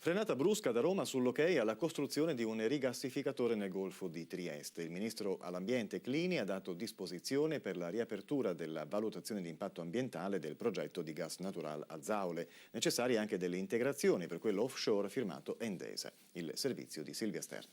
Frenata brusca da Roma sull'ok alla costruzione di un rigassificatore nel Golfo di Trieste. Il ministro all'ambiente Clini ha dato disposizione per la riapertura della valutazione di impatto ambientale del progetto di gas natural Azaule. Necessarie anche delle integrazioni per quello offshore firmato Endesa. Il servizio di Silvia Stern.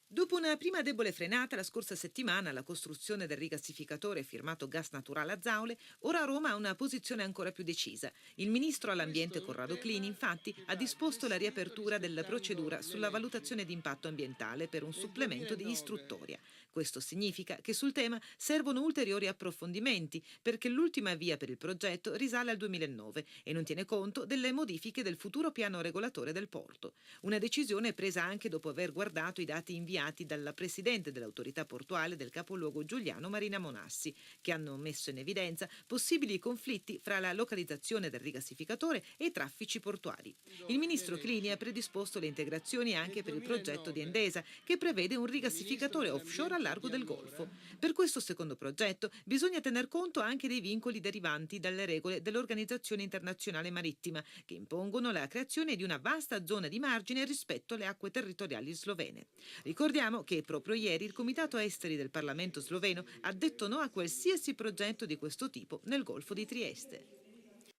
Dopo una prima debole frenata la scorsa settimana alla costruzione del rigassificatore firmato Gas Natural Azaule, ora Roma ha una posizione ancora più decisa. Il ministro all'ambiente Corrado Clini, infatti, ha disposto la riapertura della procedura sulla valutazione di impatto ambientale per un supplemento di istruttoria. Questo significa che sul tema servono ulteriori approfondimenti, perché l'ultima via per il progetto risale al 2009 e non tiene conto delle modifiche del futuro piano regolatore del porto. Una decisione presa anche dopo aver guardato i dati inviati dalla presidente dell'autorità portuale del capoluogo giuliano Marina Monassi, che hanno messo in evidenza possibili conflitti fra la localizzazione del rigassificatore e i traffici portuali. Il ministro Clini ha predisposto le integrazioni anche per il progetto di Endesa, che prevede un rigassificatore offshore al largo del Golfo. Per questo secondo progetto bisogna tener conto anche dei vincoli derivanti dalle regole dell'Organizzazione Internazionale Marittima, che impongono la creazione di una vasta zona di margine rispetto alle acque territoriali slovene. Ricordiamo che proprio ieri il Comitato Esteri del Parlamento sloveno ha detto no a qualsiasi progetto di questo tipo nel Golfo di Trieste.